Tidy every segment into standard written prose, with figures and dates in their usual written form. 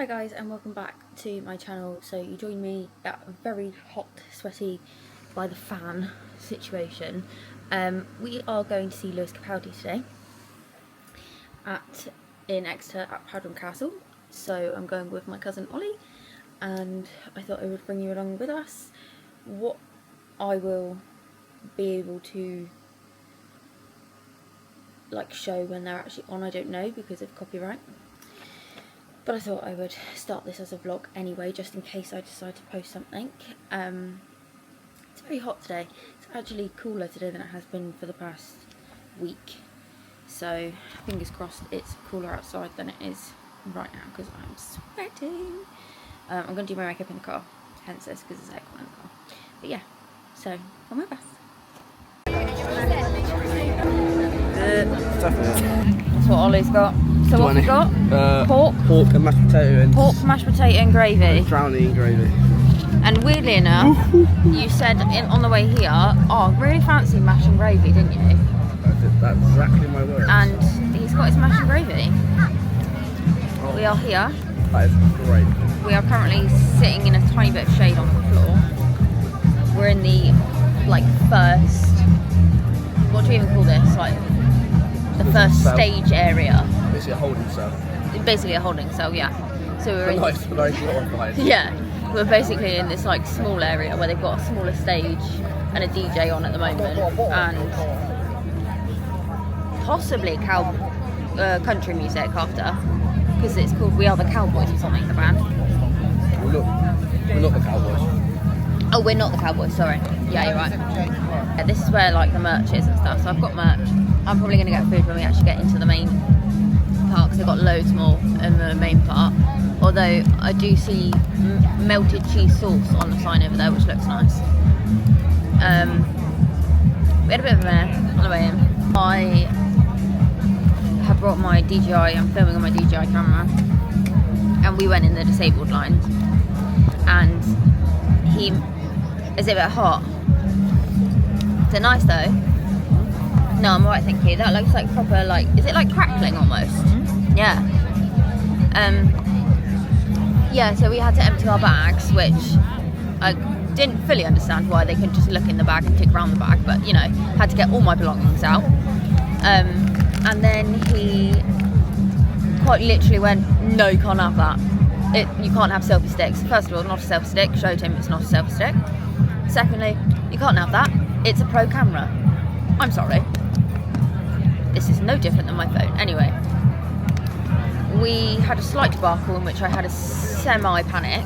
Hi guys, and welcome back to my channel. So you joined me at a very hot, sweaty, by the fan situation. We are going to see Lewis Capaldi today in Exeter at Powderham Castle. So I'm going with my cousin Ollie, and I thought I would bring you along with us. What I will be able to show when they're actually on, I don't know because of copyright. But I thought I would start this as a vlog anyway, just in case I decide to post something. It's very hot today. It's actually cooler today than it has been for the past week. So fingers crossed it's cooler outside than it is right now because I'm sweating. I'm going to do my makeup in the car, hence this, because it's aircon in the car. But yeah, so on with us. That's what Ollie's got. So what have we got? Pork and mashed potato and mashed potato and gravy. Drowning in gravy. And weirdly enough, you said on the way here, oh, really fancy mash and gravy, didn't you? That's exactly my word. And he's got his mash and gravy. We are here. That is great. We are currently sitting in a tiny bit of shade on the floor. We're in the first, what do you even call this? The first stage area. Basically a holding cell. Basically a holding cell, yeah. So we're in. Nice, glorified. Yeah, we're basically in this small area where they've got a smaller stage and a DJ on at the moment, and possibly country music after, because it's called We Are the Cowboys or something, the band. We're not the Cowboys. Oh, we're not the Cowboys, sorry. Yeah, you're right. Yeah, this is where the merch is and stuff, so I've got merch. I'm probably going to get food when we actually get into the main part, because they've got loads more in the main part. Although I do see melted cheese sauce on the sign over there, which looks nice. We had a bit of a mare on the way in. I have brought my DJI, I'm filming on my DJI camera, and we went in the disabled line. And is it a bit hot? Is it nice though? No, I'm alright, thank you. That looks like proper, is it crackling almost? Mm-hmm. Yeah. Yeah, so we had to empty our bags, which I didn't fully understand why they couldn't just look in the bag and tick around the bag, but had to get all my belongings out. And then he quite literally went, no, you can't have that. You can't have selfie sticks. First of all, not a selfie stick. Showed him it's not a selfie stick. Secondly, you can't have that. It's a pro camera. I'm sorry. This is no different than my phone. Anyway, we had a slight debacle in which I had a semi-panic.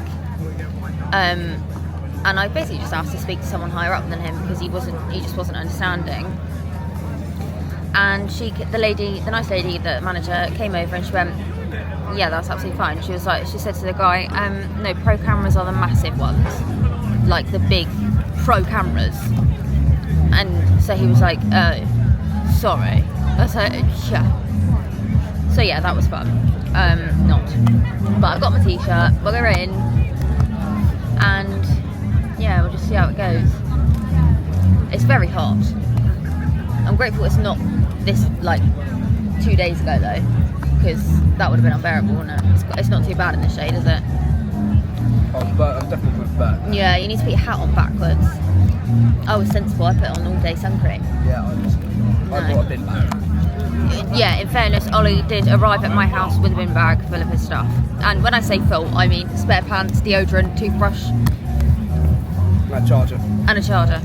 And I basically just asked to speak to someone higher up than him because he just wasn't understanding. And the nice lady, the manager, came over and she went, yeah, that's absolutely fine. She said to the guy, no, pro cameras are the massive ones, the big pro cameras. And so he was like, oh, sorry. I was like, yeah. So yeah, that was fun. Not. But I've got my t-shirt, we're in, and yeah, we'll just see how it goes. It's very hot. I'm grateful it's not this 2 days ago though, because that would have been unbearable, wouldn't it? It's not too bad in the shade, is it? Oh, but I'm definitely with that. Yeah, you need to put your hat on backwards. I was sensible, I put on all day sun cream. Yeah, I brought a bin bag. Yeah, in fairness, Ollie did arrive at my house with a bin bag full of his stuff. And when I say full, I mean spare pants, deodorant, toothbrush. And a charger. And a charger.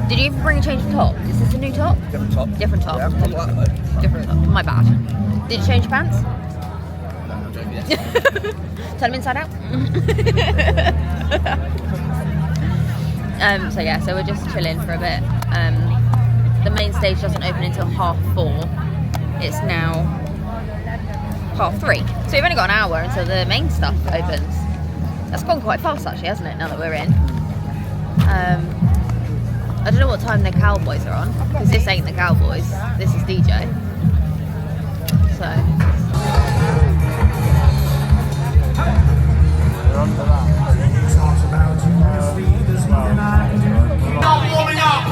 Did you even bring a change of top? Is this a new top? Different top. Different top. Yeah, I'm like that though. Different top. My bad. Did you change your pants? No, I'm joking. Yes. Turn them inside out. So yeah, so we're just chilling for a bit. The main stage doesn't open until 4:30. It's now 3:30. So we've only got an hour until the main stuff opens. That's gone quite fast actually, hasn't it, now that we're in? I don't know what time the Cowboys are on, because this ain't the Cowboys, this is DJ. So. Not warming up,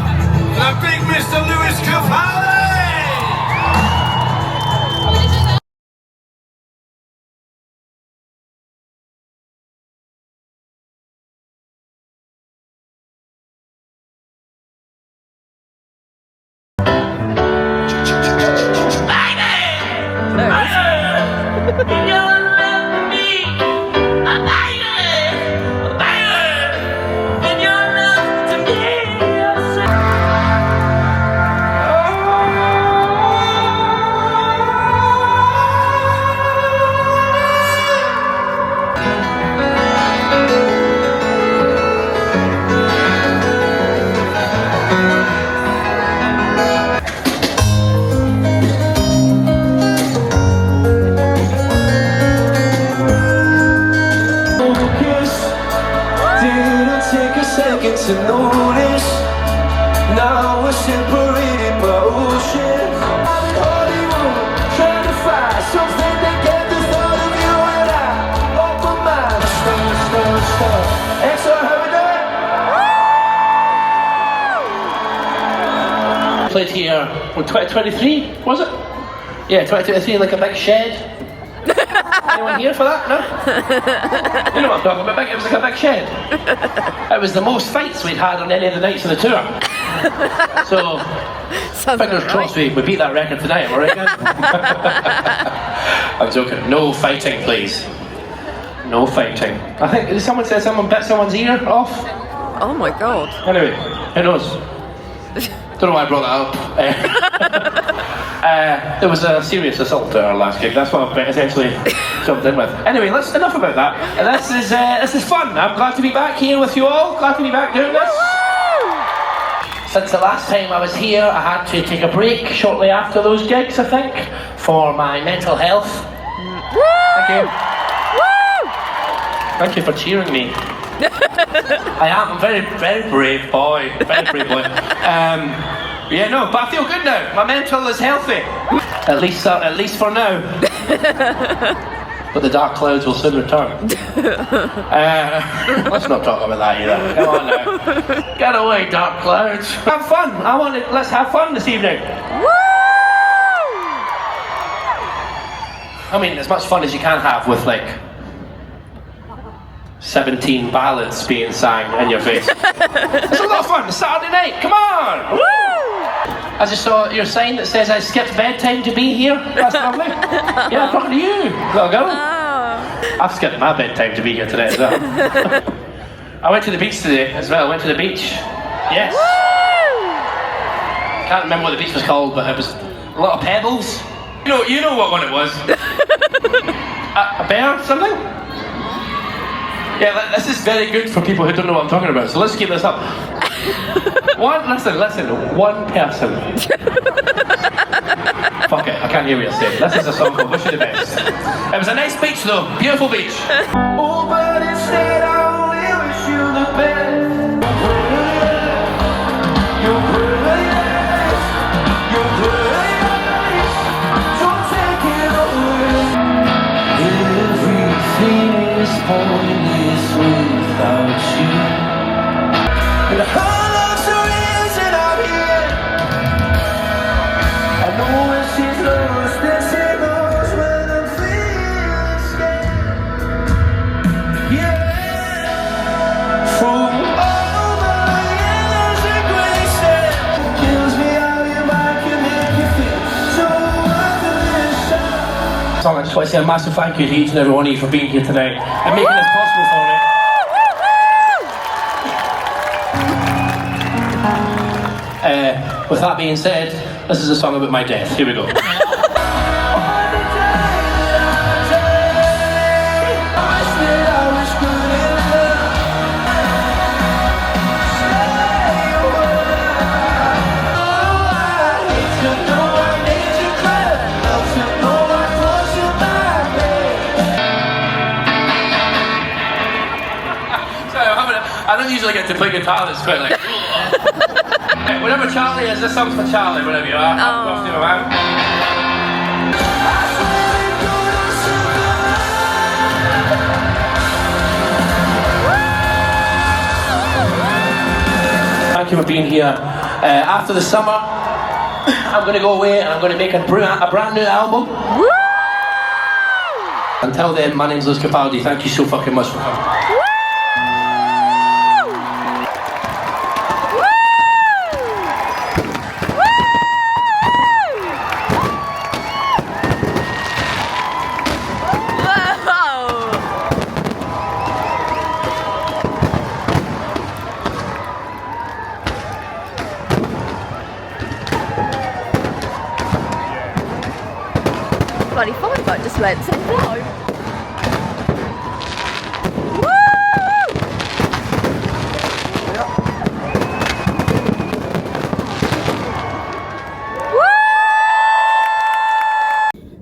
the big Mr. Lewis Capaldi! to notice. Now we're separated by oceans. I'm in Hollywood, trying to find something to get the thought of you and I off my mind. Star. And so how we doing? Played here, 2023, was it? Yeah, 2023, like a big shed. Anyone here for that? No? You know what I'm talking about, it was like a big shed. It was the most fights we'd had on any of the nights of the tour. So, fingers crossed we beat that record tonight, am I right, guys? I'm joking. No fighting, please. No fighting. I think, someone said someone bit someone's ear off? Oh my god. Anyway, who knows? Don't know why I brought that up. There was a serious assault at our last gig. That's what I've essentially jumped in with. Anyway, enough about that. This is fun. I'm glad to be back here with you all. Glad to be back doing this. Since the last time I was here, I had to take a break shortly after those gigs, I think, for my mental health. Thank you. Thank you for cheering me. I'm a very, very brave boy. Very brave boy. Yeah, no, but I feel good now. My mental is healthy. At least for now. But the dark clouds will soon return. Let's not talk about that either. Come on now. Get away, dark clouds. Have fun. Let's have fun this evening. Woo! I mean, as much fun as you can have with like 17 ballads being sang in your face. It's a lot of fun. It's Saturday night. Come on. Woo! I just saw your sign that says I skipped bedtime to be here. That's lovely. Yeah, I'm talking to you, little girl. Oh. I've skipped my bedtime to be here today as well. I went to the beach today as well. I went to the beach. Yes. Woo! Can't remember what the beach was called, but it was a lot of pebbles. You know what one it was. A bear, something? Yeah, this is very good for people who don't know what I'm talking about, so let's keep this up. Listen, one person. Fuck it, I can't hear what you're saying. This is a song called Wish You the Best. It was a nice beach though, beautiful beach. Oh, but instead I only wish you the best. You're brilliant, you're brilliant, don't take it away. Everything is pointless without you. And her love's the reason I'm here. I know when she's lost and she knows when I'm feeling scared. Yeah. From all my years of graces, kills me how your mind can make you feel so worthless. I just want to say a massive thank you to each and every one of you for being here tonight and making this possible for me. With that being said, this is a song about my death. Here we go. I don't usually get to play guitar, it's quite like... Whatever Charlie is, this song's for Charlie, whatever you are. Off to around. Thank you for being here. After the summer, I'm going to go away and I'm going to make a brand new album. Woo! Until then, my name's Lewis Capaldi. Thank you so fucking much for coming. Bloody fine, but just went so low.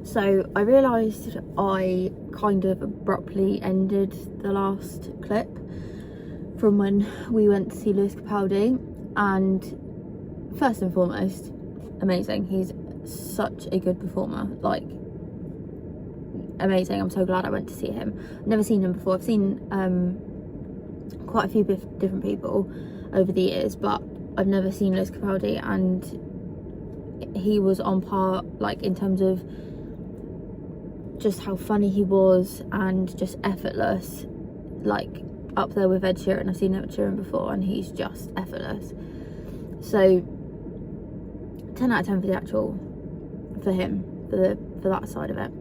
So I realised I kind of abruptly ended the last clip from when we went to see Lewis Capaldi, and first and foremost, amazing. He's such a good performer, like amazing. I'm so glad I went to see him. I've never seen him before. I've seen quite a few different people over the years, but I've never seen Lewis Capaldi, and he was on par, like in terms of just how funny he was and just effortless, like up there with Ed Sheeran. I've seen Ed Sheeran before and he's just effortless. So 10 out of 10 for the actual, for him, for that side of it.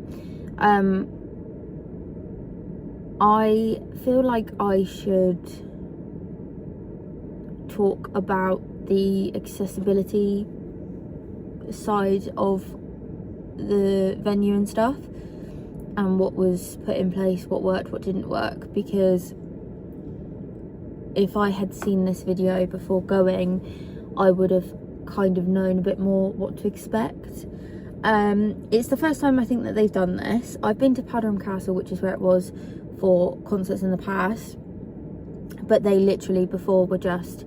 I feel like I should talk about the accessibility side of the venue and stuff, and what was put in place, what worked, what didn't work, because if I had seen this video before going, I would have kind of known a bit more what to expect. It's the first time I think that they've done this. I've been to Powderham Castle, which is where it was for concerts in the past, but they literally before were just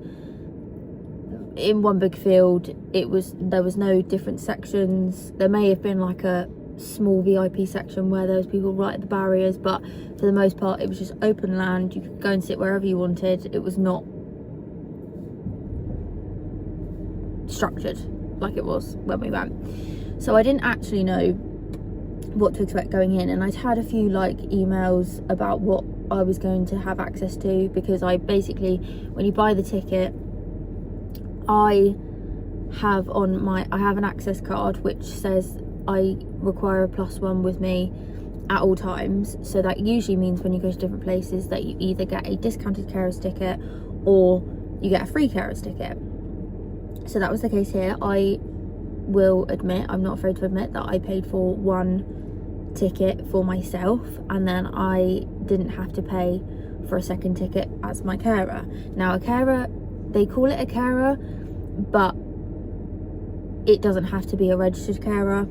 in one big field. There was no different sections. There may have been like a small VIP section where there was people right at the barriers, but for the most part it was just open land. You could go and sit wherever you wanted. It was not structured like it was when we went, so I didn't actually know what to expect going in, and I'd had a few like emails about what I was going to have access to, because I basically, when you buy the ticket, I have an access card which says I require a +1 with me at all times. So that usually means when you go to different places that you either get a discounted carer's ticket or you get a free carer's ticket. So that was the case here. I will admit, I'm not afraid to admit, that I paid for one ticket for myself, and then I didn't have to pay for a second ticket as my carer. Now a carer, they call it a carer, but it doesn't have to be a registered carer.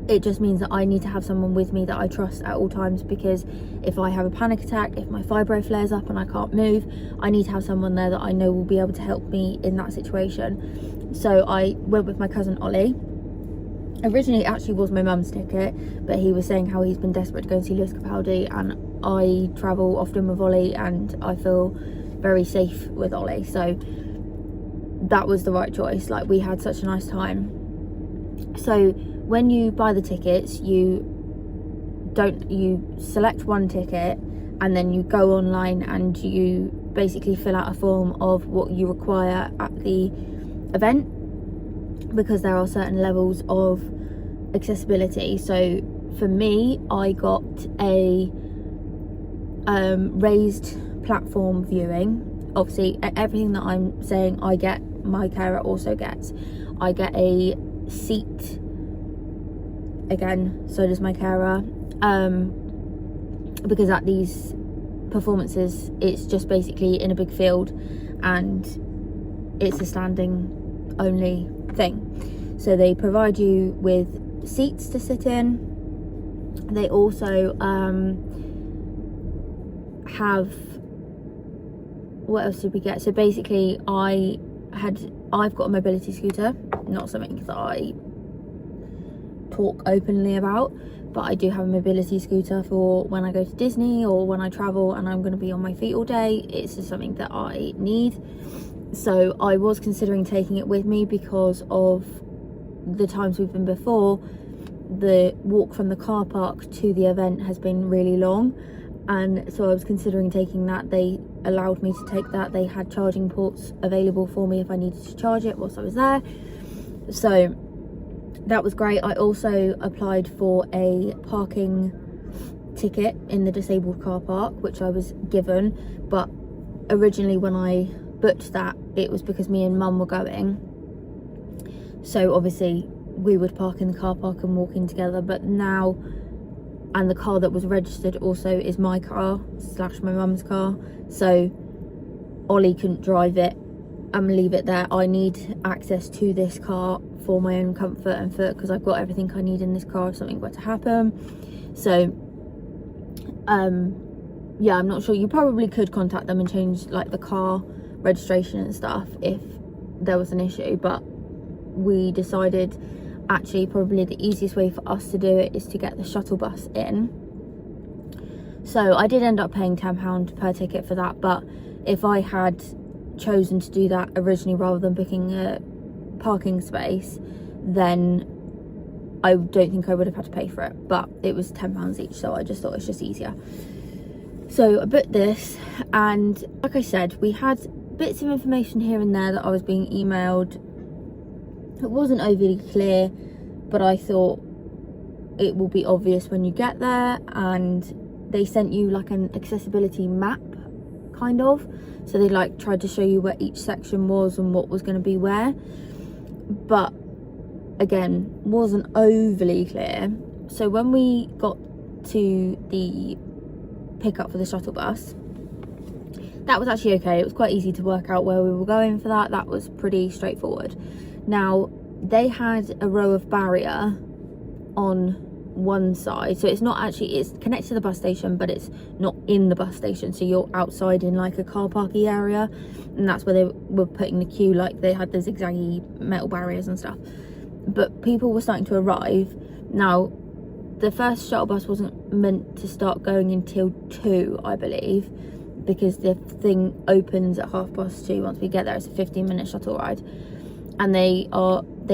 It just means that I need to have someone with me that I trust at all times, because if I have a panic attack, if my fibro flares up and I can't move, I need to have someone there that I know will be able to help me in that situation. So I went with my cousin Ollie. Originally it actually was my mum's ticket, but he was saying how he's been desperate to go and see Lewis Capaldi, and I travel often with Ollie and I feel very safe with Ollie, so that was the right choice. Like, we had such a nice time. So when you buy the tickets, you select one ticket and then you go online and you basically fill out a form of what you require at the event, because there are certain levels of accessibility. So for me, I got a raised platform viewing. Obviously everything that I'm saying I get, my carer also gets. I get a seat, again, so does my carer, because at these performances it's just basically in a big field and it's a standing only thing. So they provide you with seats to sit in. They also have, what else did we get? So basically I've got a mobility scooter, not something that I talk openly about, but I do have a mobility scooter for when I go to Disney or when I travel and I'm going to be on my feet all day. It's just something that I need. So I was considering taking it with me, because of the times we've been before, the walk from the car park to the event has been really long, and so I was considering taking that. They allowed me to take that. They had charging ports available for me if I needed to charge it whilst I was there, so that was great. I also applied for a parking ticket in the disabled car park, which I was given, but originally when I booked that, it was because me and mum were going, so obviously we would park in the car park and walk in together. But now, and the car that was registered also is my car / my mum's car, so Ollie couldn't drive it and leave it there. I need access to this car for my own comfort and because I've got everything I need in this car if something were to happen. So yeah, I'm not sure. You probably could contact them and change like the car registration and stuff if there was an issue, but we decided actually probably the easiest way for us to do it is to get the shuttle bus in. So I did end up paying £10 per ticket for that, but if I had chosen to do that originally rather than booking a parking space, then I don't think I would have had to pay for it, but it was £10 each, so I just thought it's just easier. So I booked this, and like I said, we had bits of information here and there that I was being emailed. It wasn't overly clear, but I thought it will be obvious when you get there, and they sent you like an accessibility map, kind of. So they like tried to show you where each section was and what was going to be where, but again, wasn't overly clear. So when we got to the pickup for the shuttle bus, that was actually okay. It was quite easy to work out where we were going for that. That was pretty straightforward. Now, they had a row of barrier on one side, so it's not actually, it's connected to the bus station, but it's not in the bus station, so you're outside in like a car parky area, and that's where they were putting the queue. Like they had the zigzaggy metal barriers and stuff, but people were starting to arrive. Now, the first shuttle bus wasn't meant to start going until 2, I believe, because the thing opens at 2:30 once we get there. It's a 15-minute shuttle ride, and they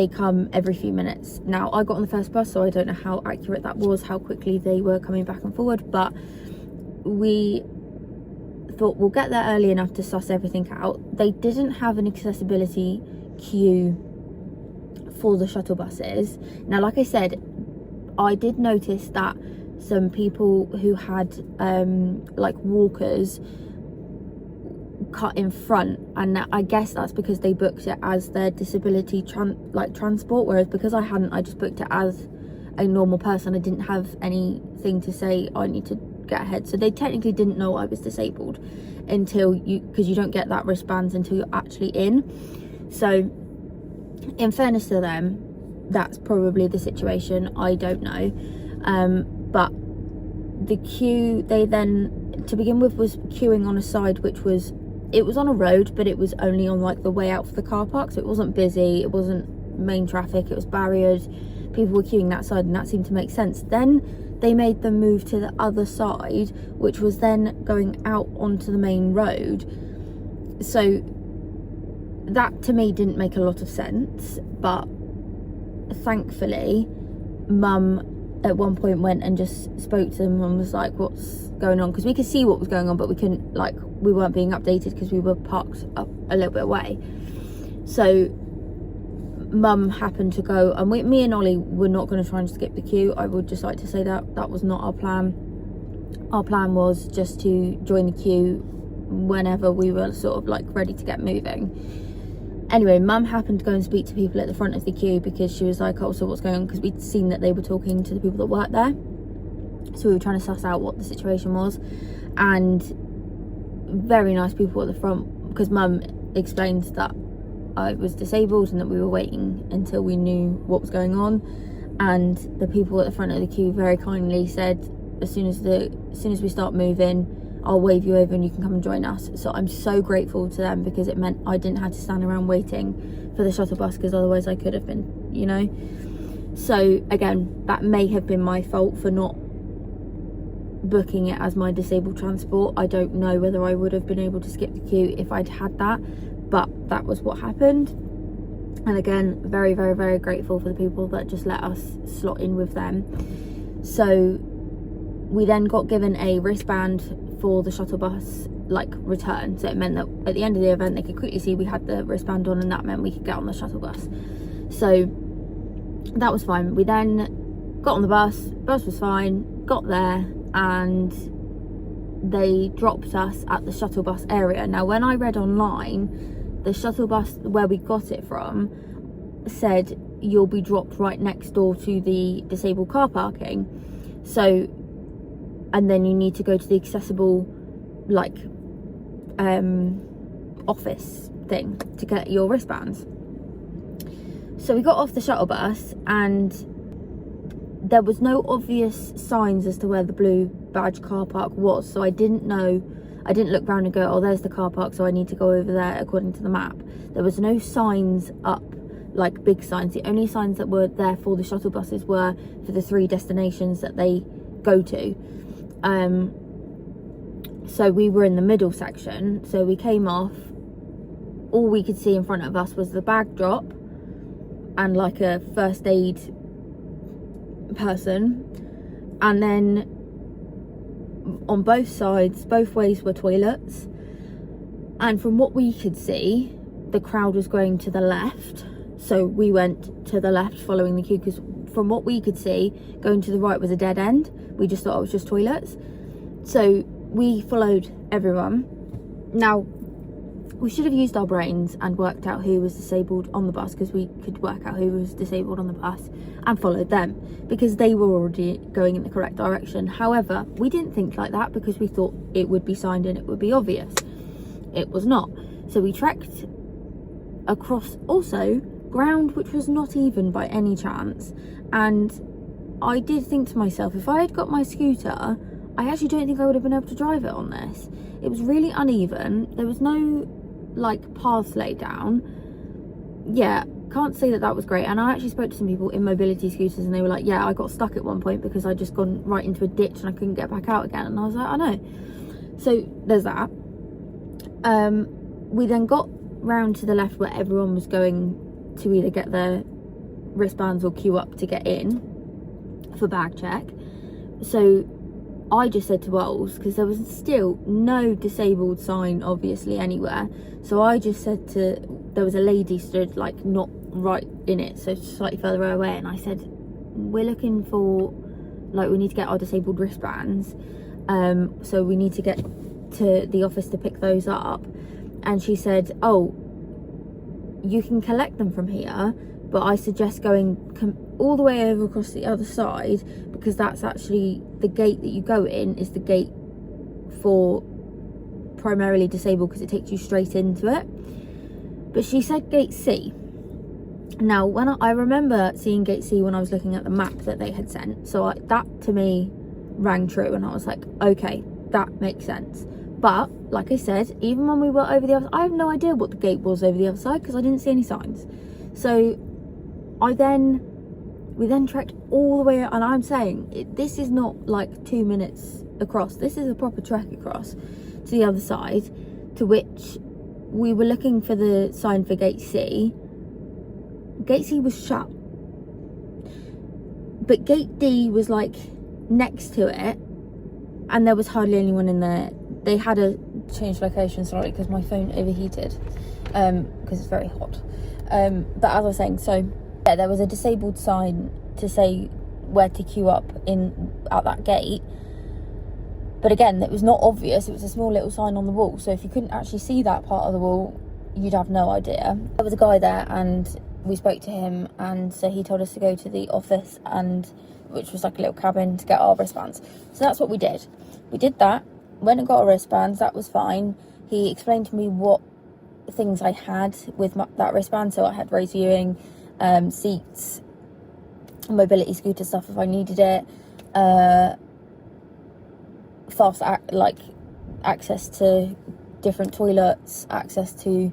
come every few minutes. Now, I got on the first bus, so I don't know how accurate that was, how quickly they were coming back and forward, but we thought we'll get there early enough to suss everything out. They didn't have an accessibility queue for the shuttle buses. Now, like I said, I did notice that some people who had like walkers cut in front, and I guess that's because they booked it as their disability transport, whereas because I hadn't, I just booked it as a normal person. I didn't have anything to say I need to get ahead, so they technically didn't know I was disabled until because you don't get that wristbands until you're actually in. So in fairness to them, that's probably the situation. I don't know, but the queue, they then to begin with was queuing on a side which was, it was on a road, but it was only on like the way out for the car park, so it wasn't busy, it wasn't main traffic, it was barriered. People were queuing that side, and that seemed to make sense. Then they made them move to the other side, which was then going out onto the main road. So that to me didn't make a lot of sense, but thankfully Mum at one point went and just spoke to them and was like, what's going on? Because we could see what was going on, but we couldn't, like, we weren't being updated because we were parked up a little bit away. So Mum happened to go, and me and Ollie were not going to try and skip the queue. I would just like to say that was not our plan. Our plan was just to join the queue whenever we were sort of like ready to get moving. Anyway, Mum happened to go and speak to people at the front of the queue because she was like, oh, so what's going on? Because we'd seen that they were talking to the people that worked there. So we were trying to suss out what the situation was. And very nice people at the front, because Mum explained that I was disabled and that we were waiting until we knew what was going on. And the people at the front of the queue very kindly said, as soon as we start moving, I'll wave you over and you can come and join us. So I'm so grateful to them, because it meant I didn't have to stand around waiting for the shuttle bus, because otherwise I could have been, you know. So again, that may have been my fault for not booking it as my disabled transport. I don't know whether I would have been able to skip the queue if I'd had that, but that was what happened. And again, very, very, very grateful for the people that just let us slot in with them. So we then got given a wristband for the shuttle bus like return, so it meant that at the end of the event they could quickly see we had the wristband on, and that meant we could get on the shuttle bus. So that was fine. We then got on the bus was fine, got there, and they dropped us at the shuttle bus area. Now, when I read online, the shuttle bus where we got it from said you'll be dropped right next door to the disabled car parking. So, and then you need to go to the accessible like office thing to get your wristbands. So we got off the shuttle bus, and there was no obvious signs as to where the blue badge car park was, so I didn't look round and go, oh, there's the car park, so I need to go over there according to the map. There was no signs up, like big signs. The only signs that were there for the shuttle buses were for the 3 destinations that they go to. So we were in the middle section, so we came off. All we could see in front of us was the bag drop and like a first aid person, and then on both sides, both ways, were toilets. And from what we could see, the crowd was going to the left, so we went to the left following the queue, because from what we could see, going to the right was a dead end. We just thought it was just toilets, so we followed everyone. Now, we should have used our brains and worked out who was disabled on the bus, because we could work out who was disabled on the bus, and followed them because they were already going in the correct direction. However, we didn't think like that because we thought it would be signed and it would be obvious. It was not. So we trekked across also ground which was not even by any chance, and I did think to myself, if I had got my scooter, I actually don't think I would have been able to drive it on this. It was really uneven. There was no like paths laid down. Yeah, can't say that that was great. And I actually spoke to some people in mobility scooters, and they were like, yeah, I got stuck at one point because I'd just gone right into a ditch and I couldn't get back out again. And I was like, I know. So there's that. We then got round to the left where everyone was going to either get their wristbands or queue up to get in for bag check. So I just said to Wells, because there was still no disabled sign obviously anywhere, so I just said there was a lady stood like not right in it, so slightly further away, and I said, we're looking for, like, we need to get our disabled wristbands, so we need to get to the office to pick those up. And she said, oh, you can collect them from here, but I suggest going all the way over across the other side, because that's actually the gate that you go in is the gate for primarily disabled, because it takes you straight into it. But she said gate C. Now, when I remember seeing gate C when I was looking at the map that they had sent, so that to me rang true, and I was like, okay, that makes sense. But like I said, even when we were over the other, I have no idea what the gate was over the other side because I didn't see any signs. So we then trekked all the way, and I'm saying this is not like 2 minutes across, this is a proper trek across to the other side, to which we were looking for the sign for gate C. Gate C was shut, but gate D was like next to it, and there was hardly anyone in there. They had to change location slightly because my phone overheated, because it's very hot. But as I was saying, so yeah, there was a disabled sign to say where to queue up at that gate, but again, it was not obvious. It was a small little sign on the wall, so if you couldn't actually see that part of the wall, you'd have no idea. There was a guy there, and we spoke to him, and so he told us to go to the office, and which was like a little cabin, to get our wristbands. So that's what we did. We did that, went and got our wristbands. That was fine. He explained to me what things I had with that wristband. So I had raised viewing, seats, mobility scooter stuff if I needed it, fast access to different toilets, access to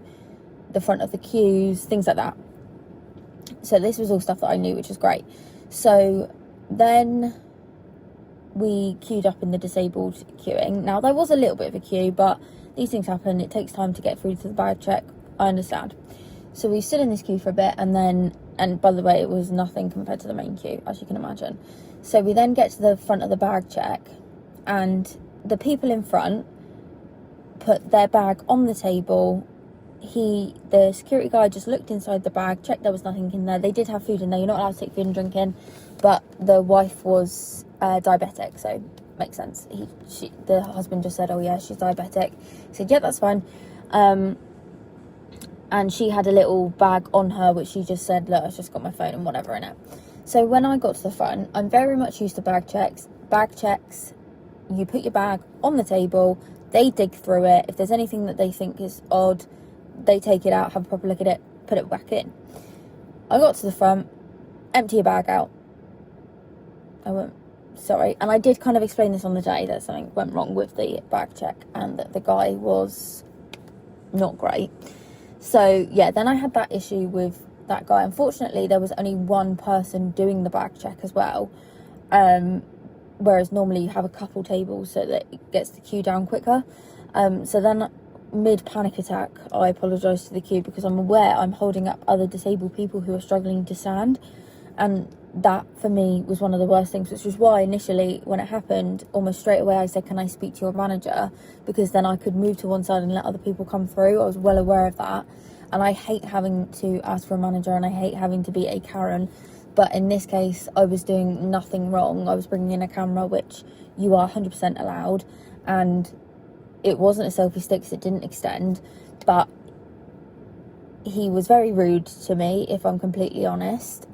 the front of the queues, things like that. So this was all stuff that I knew, which was great. So then we queued up in the disabled queuing. Now, there was a little bit of a queue, but these things happen. It takes time to get through to the bag check. I understand. So we stood in this queue for a bit, and by the way, it was nothing compared to the main queue, as you can imagine. So we then get to the front of the bag check, and the people in front put their bag on the table. The security guard just looked inside the bag, checked there was nothing in there. They did have food in there. You're not allowed to take food and drink in, but the wife was diabetic, so makes sense. The husband just said, oh yeah, she's diabetic. He said, yeah, that's fine. And she had a little bag on her, which she just said, look, I've just got my phone and whatever in it. So when I got to the front, I'm very much used to bag checks. Bag checks, you put your bag on the table, they dig through it. If there's anything that they think is odd, they take it out, have a proper look at it, put it back in. I got to the front, empty your bag out. I went, sorry, and I did kind of explain this on the day that something went wrong with the bag check and that the guy was not great. So yeah, then I had that issue with that guy. Unfortunately, there was only one person doing the bag check as well, whereas normally you have a couple tables so that it gets the queue down quicker. So then mid panic attack, I apologised to the queue because I'm aware I'm holding up other disabled people who are struggling to stand, and that for me was one of the worst things, which was why initially when it happened, almost straight away I said, can I speak to your manager, because then I could move to one side and let other people come through. I was well aware of that, and I hate having to ask for a manager and I hate having to be a Karen, but in this case I was doing nothing wrong. I was bringing in a camera, which you are 100% allowed, and it wasn't a selfie stick, so it didn't extend, but he was very rude to me, if I'm completely honest.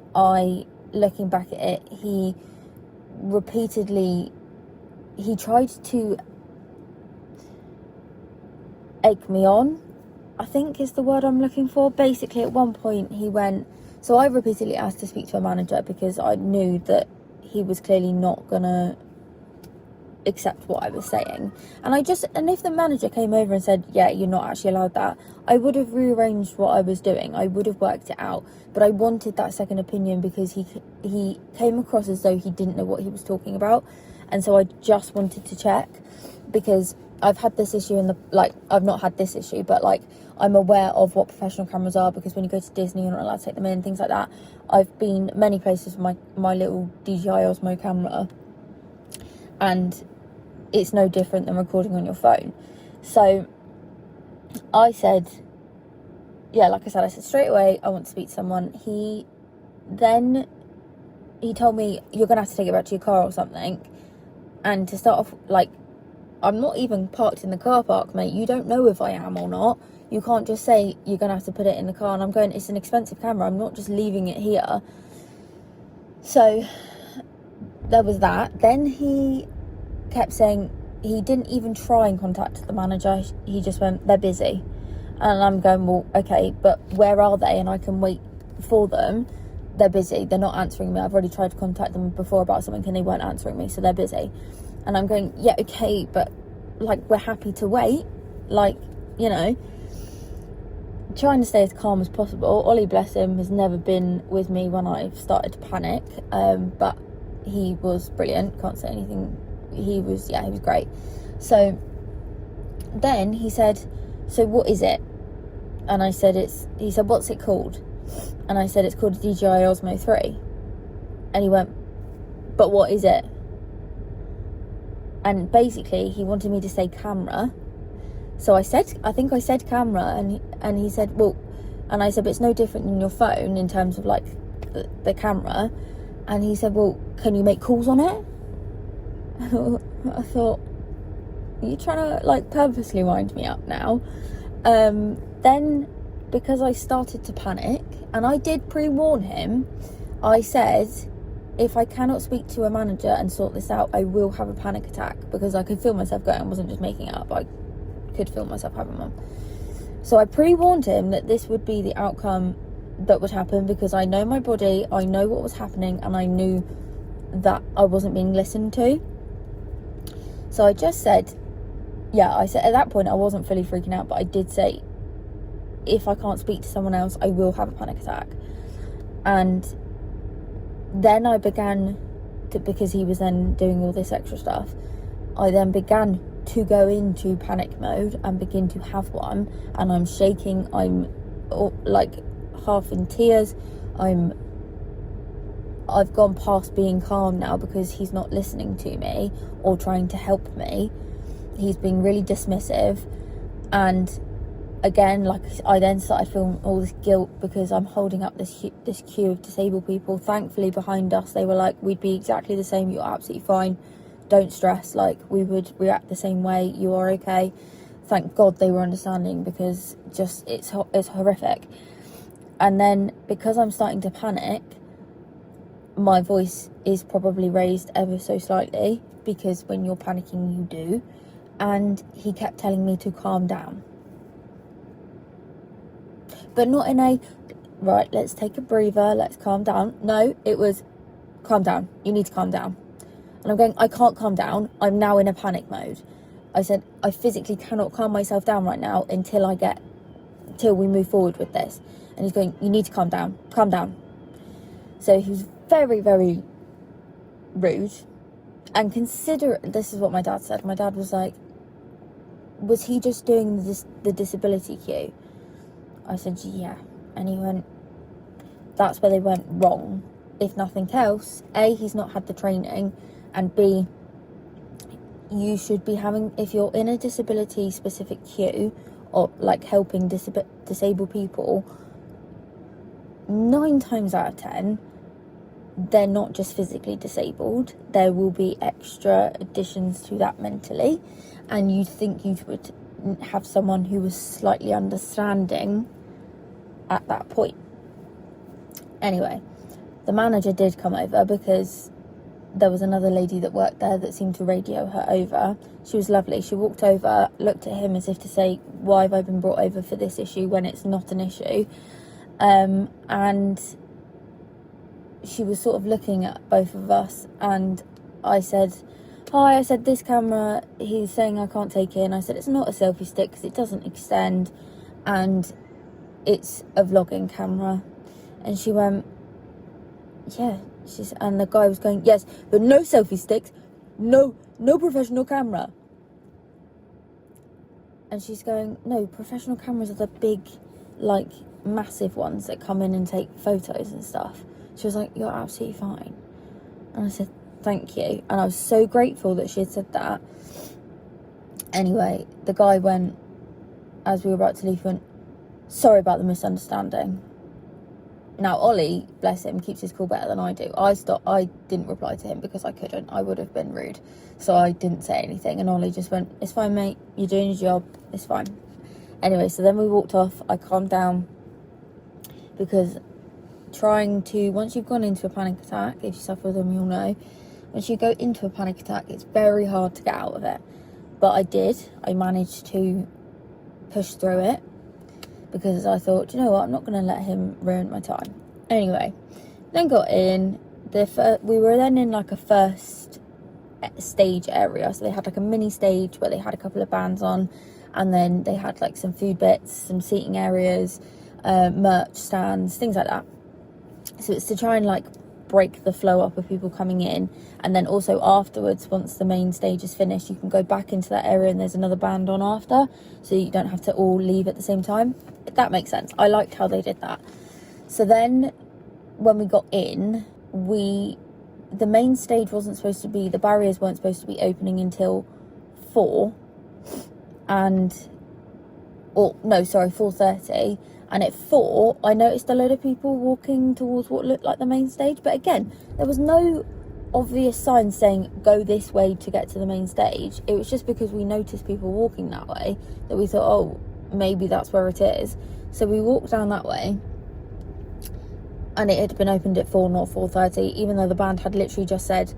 Looking back at it, he tried to egg me on, I think is the word I'm looking for. Basically, at one point he went, so I repeatedly asked to speak to a manager because I knew that he was clearly not gonna accept what I was saying, and if the manager came over and said, yeah, you're not actually allowed that, I would have rearranged what I was doing, I would have worked it out, but I wanted that second opinion because he came across as though he didn't know what he was talking about, and so I just wanted to check, because I've had this issue I've not had this issue, but like I'm aware of what professional cameras are, because when you go to Disney you're not allowed to take them in, things like that. I've been many places with my little DJI Osmo camera, and it's no different than recording on your phone. So I said, I said straight away, I want to speak to someone. He told me, you're gonna have to take it back to your car or something. And to start off, like, I'm not even parked in the car park, mate. You don't know if I am or not. You can't just say you're gonna have to put it in the car. And I'm going, it's an expensive camera, I'm not just leaving it here. So there was that. Then he kept saying, he didn't even try and contact the manager. He just went, they're busy. And I'm going, well, okay, but where are they? And I can wait for them. They're busy, they're not answering me. I've already tried to contact them before about something and they weren't answering me, so they're busy. And I'm going, yeah, okay, but like, we're happy to wait, like, you know, trying to stay as calm as possible. Ollie, bless him, has never been with me when I've started to panic, but he was brilliant, can't say anything. He was great. So then he said, so what is it? And I said, he said, what's it called? And I said, it's called a DJI Osmo 3. And he went, but what is it? And basically he wanted me to say camera. So I think I said camera, and he said, well, and I said, but it's no different than your phone in terms of like the camera. And he said, well, can you make calls on it? I thought, are you trying to like purposely wind me up now? Then, because I started to panic, and I did pre-warn him, I said, if I cannot speak to a manager and sort this out, I will have a panic attack, because I could feel myself going. I wasn't just making it up, I could feel myself having one. So I pre-warned him that this would be the outcome that would happen, because I know my body, I know what was happening, and I knew that I wasn't being listened to. So I just said, I said at that point I wasn't fully freaking out, but I did say, if I can't speak to someone else, I will have a panic attack. And then I began to, because he was then doing all this extra stuff, I then began to go into panic mode and begin to have one, and I'm shaking, I'm like half in tears, I've gone past being calm now, because he's not listening to me or trying to help me. He's being really dismissive, and again, like, I then started feeling all this guilt because I'm holding up this queue of disabled people. Thankfully behind us they were like, we'd be exactly the same, you're absolutely fine, don't stress, like, we would react the same way, you are okay. Thank God they were understanding, because just it's horrific. And then because I'm starting to panic, my voice is probably raised ever so slightly, because when you're panicking you do. And he kept telling me to calm down, but not in a, right, let's take a breather, let's calm down. No, it was, calm down, you need to calm down. And I'm going, I can't calm down. I'm now in a panic mode. I said, I physically cannot calm myself down right now until we move forward with this. And he's going, you need to calm down. Calm down. So he was very, very rude. And this is what my dad said. My dad was like, was he just doing the disability queue? I said, yeah. And he went, that's where they went wrong. If nothing else, A, he's not had the training, and B, you should be having, if you're in a disability specific queue, or like helping disabled people, 9 times out of 10, they're not just physically disabled. There will be extra additions to that mentally, and you'd think you would have someone who was slightly understanding at that point. Anyway, the manager did come over because there was another lady that worked there that seemed to radio her over. She was lovely. She walked over, looked at him as if to say, why have I been brought over for this issue when it's not an issue? And she was sort of looking at both of us, and I said, hi, I said, this camera, he's saying I can't take it. And I said, it's not a selfie stick because it doesn't extend, and it's a vlogging camera. And she went, yeah. And the guy was going, yes, but no selfie sticks, no professional camera. And she's going, no, professional cameras are the big, like, massive ones that come in and take photos and stuff. She was like, you're absolutely fine. And I said, thank you. And I was so grateful that she had said that. Anyway, the guy went, as we were about to leave, went, sorry about the misunderstanding. Now, Ollie, bless him, keeps his cool better than I do. I didn't reply to him because I couldn't. I would have been rude. So I didn't say anything. And Ollie just went, it's fine, mate. You're doing your job. It's fine. Anyway, so then we walked off. I calmed down because once you've gone into a panic attack, if you suffer them, you'll know. Once you go into a panic attack, it's very hard to get out of it. But I did. I managed to push through it, because I thought, you know what, I'm not going to let him ruin my time. Anyway, then got in. We were then in like a first stage area. So they had like a mini stage where they had a couple of bands on, and then they had like some food bits, some seating areas, merch stands, things like that. So it's to try and like break the flow up of people coming in, and then also afterwards, once the main stage is finished, you can go back into that area and there's another band on after, so you don't have to all leave at the same time. If that makes sense. I liked how they did that. So then when we got in, the main stage wasn't supposed to be, the barriers weren't supposed to be opening until 4, 4:30. And at 4, I noticed a load of people walking towards what looked like the main stage. But again, there was no obvious sign saying, go this way to get to the main stage. It was just because we noticed people walking that way that we thought, oh, maybe that's where it is. So we walked down that way. And it had been opened at 4, not 4:30. Even though the band had literally just said,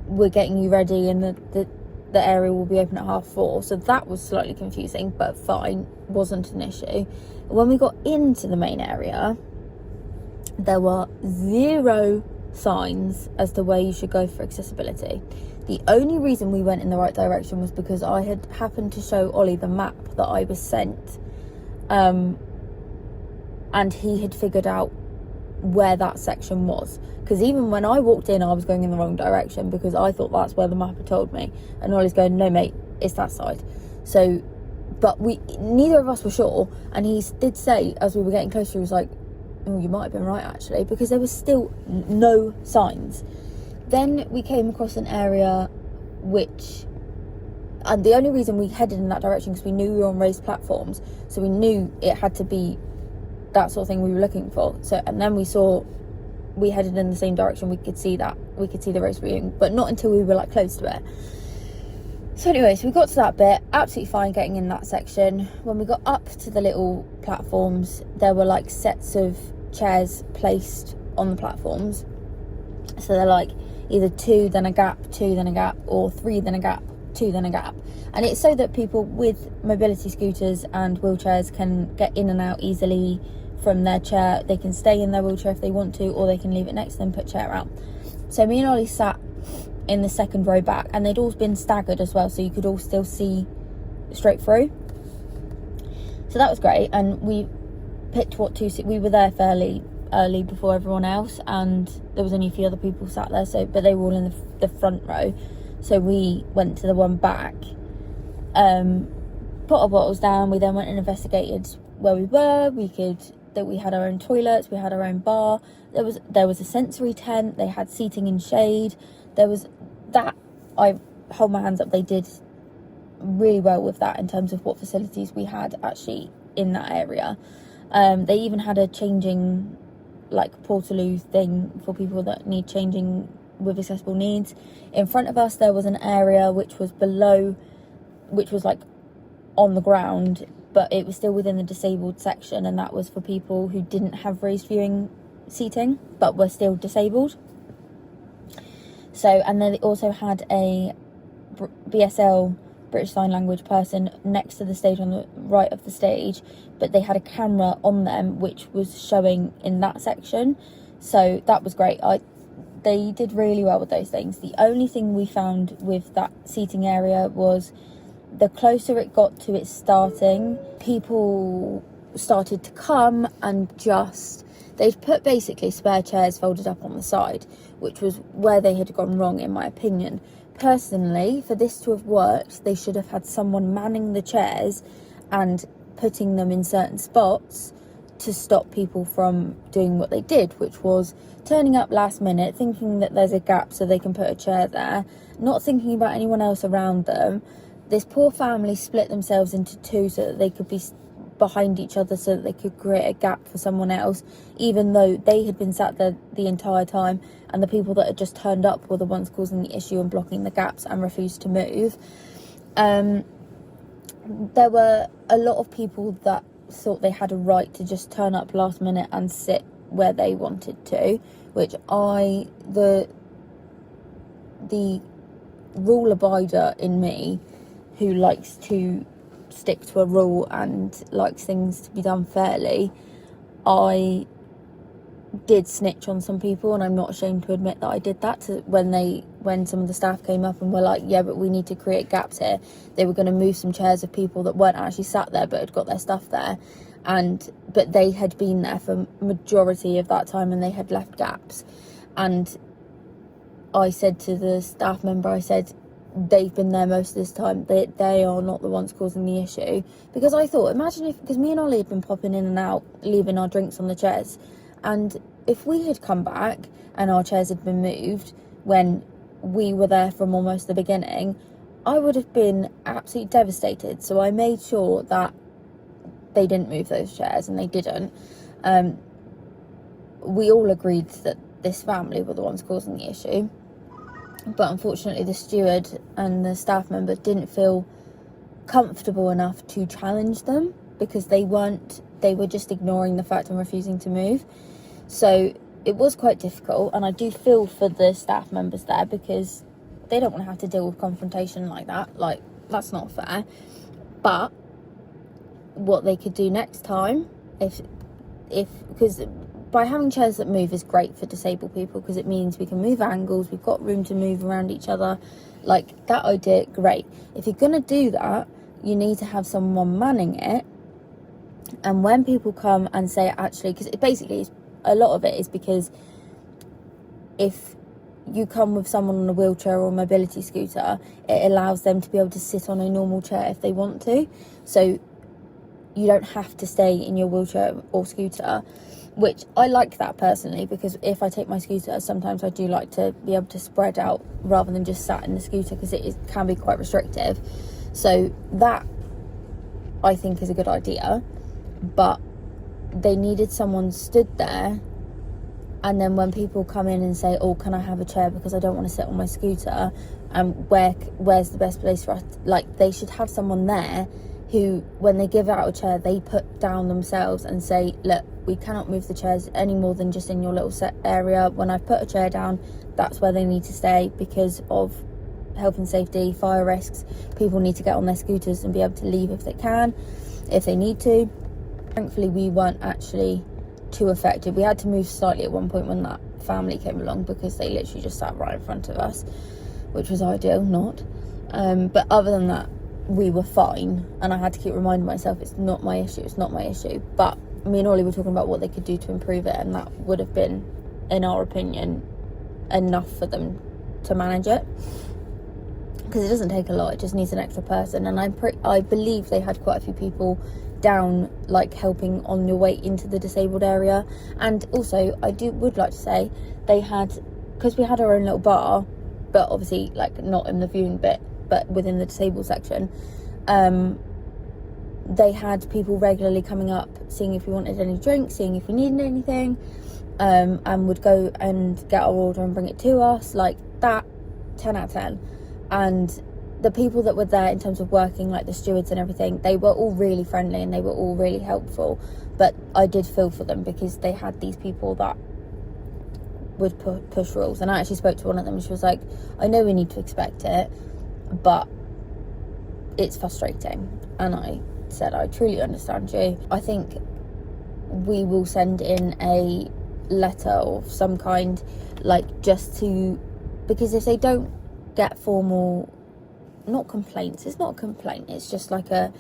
we're getting you ready and the area will be open at 4:30. So that was slightly confusing, but fine. Wasn't an issue. When we got into the main area, there were 0 signs as to where you should go for accessibility. The only reason we went in the right direction was because I had happened to show Ollie the map that I was sent, and he had figured out where that section was. Because even when I walked in, I was going in the wrong direction because I thought that's where the map had told me, and Ollie's going, no mate, it's that side. So but neither of us were sure, and he did say as we were getting closer, he was like, oh, you might have been right actually, because there was still no signs. Then we came across an area and the only reason we headed in that direction because we knew we were on raised platforms, so we knew it had to be that sort of thing we were looking for. So, and then we headed in the same direction. We could see the raised viewing, but not until we were like close to it. So anyway, so we got to that bit, absolutely fine getting in that section. When we got up to the little platforms, there were like sets of chairs placed on the platforms. So they're like either 2, then a gap, 2, then a gap, or 3, then a gap, 2, then a gap. And it's so that people with mobility scooters and wheelchairs can get in and out easily from their chair. They can stay in their wheelchair if they want to, or they can leave it next to them, put chair out. So me and Ollie sat in the second row back, and they'd all been staggered as well, so you could all still see straight through. So that was great, and we picked we were there fairly early before everyone else, and there was only a few other people sat there, so but they were all in the front row, so we went to the one back, put our bottles down. We then went and investigated where we were. We had our own toilets, we had our own bar, there was a sensory tent, they had seating in shade, there was that. I hold my hands up, they did really well with that in terms of what facilities we had actually in that area. They even had a changing, like, portaloo thing for people that need changing with accessible needs. In front of us there was an area which was like on the ground, but it was still within the disabled section, and that was for people who didn't have raised viewing seating but were still disabled. So, and then they also had a BSL, British Sign Language person, next to the stage on the right of the stage, but they had a camera on them which was showing in that section, so that was great. They did really well with those things. The only thing we found with that seating area was the closer it got to its starting, people started to come and they'd put basically spare chairs folded up on the side, which was where they had gone wrong in my opinion. Personally, for this to have worked, they should have had someone manning the chairs and putting them in certain spots to stop people from doing what they did, which was turning up last minute, thinking that there's a gap so they can put a chair there, not thinking about anyone else around them. This poor family split themselves into two so that they could be behind each other, so that they could create a gap for someone else, even though they had been sat there the entire time, and the people that had just turned up were the ones causing the issue and blocking the gaps and refused to move. There were a lot of people that thought they had a right to just turn up last minute and sit where they wanted to, which the rule abider in me, who likes to stick to a rule and likes things to be done fairly, I did snitch on some people, and I'm not ashamed to admit that I did that. When some of the staff came up and were like, yeah, but we need to create gaps here, they were going to move some chairs of people that weren't actually sat there but had got their stuff there, but they had been there for majority of that time and they had left gaps. And I said to the staff member, I said, they've been there most of this time, they are not the ones causing the issue. Because I thought, imagine because me and Ollie had been popping in and out, leaving our drinks on the chairs, and if we had come back and our chairs had been moved when we were there from almost the beginning, I would have been absolutely devastated. So I made sure that they didn't move those chairs, and they didn't. We all agreed that this family were the ones causing the issue, but unfortunately the steward and the staff member didn't feel comfortable enough to challenge them, because they were just ignoring the fact and refusing to move. So it was quite difficult, and I do feel for the staff members there, because they don't want to have to deal with confrontation like that. Like, that's not fair. But what they could do next time, because by having chairs that move is great for disabled people, because it means we can move angles, we've got room to move around each other, like that idea, great. If you're going to do that, you need to have someone manning it. And when people come and say, actually, because basically a lot of it is because if you come with someone on a wheelchair or a mobility scooter, it allows them to be able to sit on a normal chair if they want to, so you don't have to stay in your wheelchair or scooter, which I like that personally, because if I take my scooter, sometimes I do like to be able to spread out rather than just sat in the scooter, because it can be quite restrictive. So that, I think, is a good idea. But they needed someone stood there, and then when people come in and say, oh, can I have a chair because I don't want to sit on my scooter, and where's the best place for us, like, they should have someone there who, when they give out a chair, they put down themselves and say, look, we cannot move the chairs any more than just in your little set area. When I put a chair down, that's where they need to stay, because of health and safety, fire risks. People need to get on their scooters and be able to leave if they can, if they need to. Thankfully, we weren't actually too affected. We had to move slightly at one point when that family came along, because they literally just sat right in front of us. which was ideal, not. But other than that, we were fine, and I had to keep reminding myself it's not my issue, it's not my issue. But me and Ollie were talking about what they could do to improve it, and that would have been, in our opinion, enough for them to manage it, because it doesn't take a lot, it just needs an extra person. And I believe they had quite a few people down, like helping on your way into the disabled area. And also I would like to say they had, because we had our own little bar, but obviously like not in the viewing bit, but within the disabled section, they had people regularly coming up, seeing if we wanted any drinks, seeing if we needed anything, and would go and get our order and bring it to us. Like that, 10 out of 10. And the people that were there in terms of working, like the stewards and everything, they were all really friendly and they were all really helpful. But I did feel for them, because they had these people that would push rules. And I actually spoke to one of them and she was like, I know we need to expect it, but it's frustrating. And I said, I truly understand you. I think we will send in a letter of some kind, like just to, because if they don't get formal, not complaints, it's not a complaint, it's just like a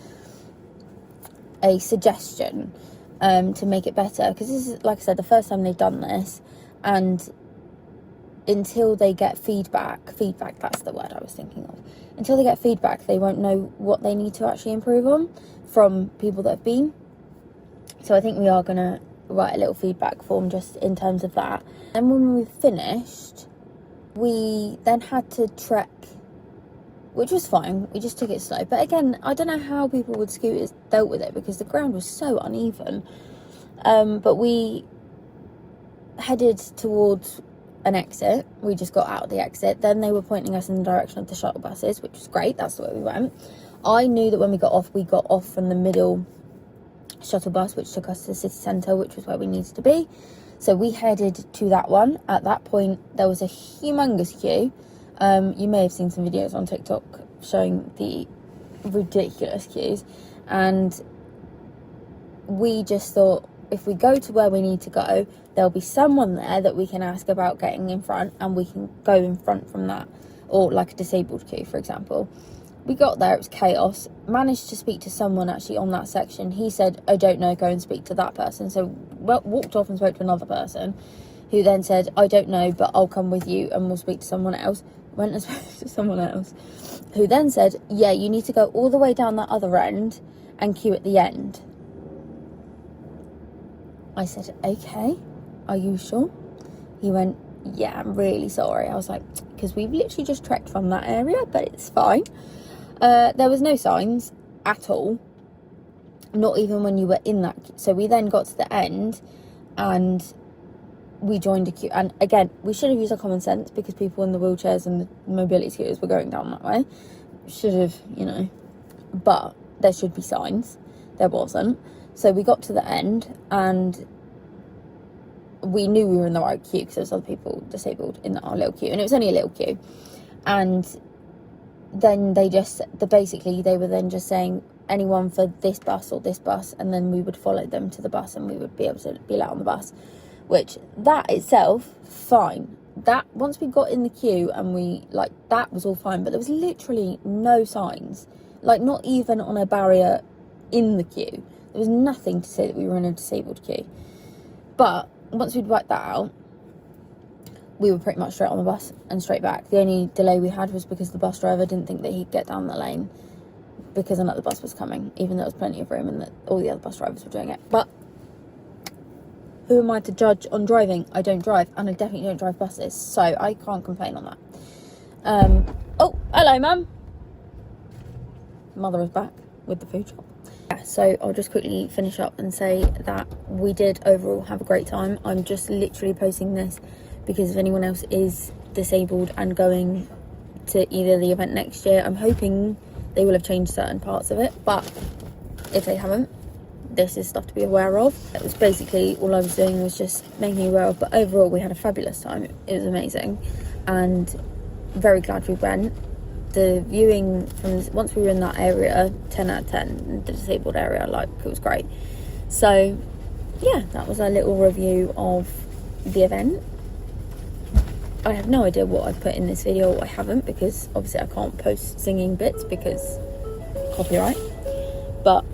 suggestion to make it better, because this is, like I said, the first time they've done this, and until they get feedback, that's the word I was thinking of, until they get feedback, they won't know what they need to actually improve on from people that have been. So I think we are going to write a little feedback form just in terms of that. And when we finished, we then had to trek, which was fine, we just took it slow. But again, I don't know how people with scooters dealt with it, because the ground was so uneven. But we headed towards an exit, we just got out of the exit, then they were pointing us in the direction of the shuttle buses, which was great, that's the way we went. I knew that when we got off from the middle shuttle bus, which took us to the city centre, which was where we needed to be. So we headed to that one. At that point, there was a humongous queue. You may have seen some videos on TikTok showing the ridiculous queues. And we just thought, if we go to where we need to go, there'll be someone there that we can ask about getting in front, and we can go in front from that. Or like a disabled queue, for example. We got there, it was chaos. Managed to speak to someone actually on that section. He said, I don't know, go and speak to that person. So walked off and spoke to another person, who then said, I don't know, but I'll come with you and we'll speak to someone else. Went and spoke to someone else, who then said, yeah, you need to go all the way down that other end and queue at the end. I said, okay, are you sure? He went, yeah, I'm really sorry. I was like, because we've literally just trekked from that area, but it's fine. There was no signs at all, not even when you were in that queue. So we then got to the end and we joined a queue, and again, we should have used our common sense, because people in the wheelchairs and the mobility scooters were going down that way. Should have, but there should be signs. There wasn't. So we got to the end and we knew we were in the right queue, because there was other people disabled in our little queue, and it was only a little queue. And then they were then just saying, anyone for this bus or this bus, and then we would follow them to the bus and we would be able to be let on the bus, which that itself, fine. That once we got in the queue and that was all fine, but there was literally no signs, like not even on a barrier in the queue. There was nothing to say that we were in a disabled queue. But once we'd worked that out, we were pretty much straight on the bus and straight back. The only delay we had was because the bus driver didn't think that he'd get down the lane, because another bus was coming, even though there was plenty of room and that all the other bus drivers were doing it. But who am I to judge on driving? I don't drive, and I definitely don't drive buses, so I can't complain on that. Oh, hello, Mum. Mother is back with the food shop. Yeah, so I'll just quickly finish up and say that we did overall have a great time. I'm just literally posting this because if anyone else is disabled and going to either the event next year, I'm hoping they will have changed certain parts of it, but if they haven't, this is stuff to be aware of. It was basically all I was doing was just making you aware of, but overall we had a fabulous time. It was amazing and very glad we went. The viewing from once we were in that area, 10 out of 10, the disabled area, it was great. So yeah, that was a little review of the event. I have no idea what I put in this video or what I haven't, because obviously I can't post singing bits because copyright. But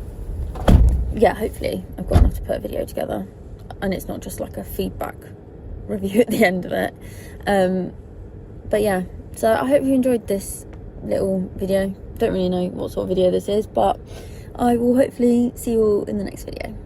yeah, hopefully I've got enough to put a video together and it's not just like a feedback review at the end of it. But yeah, so I hope you enjoyed this little video. Don't really know what sort of video this is, but I will hopefully see you all in the next video.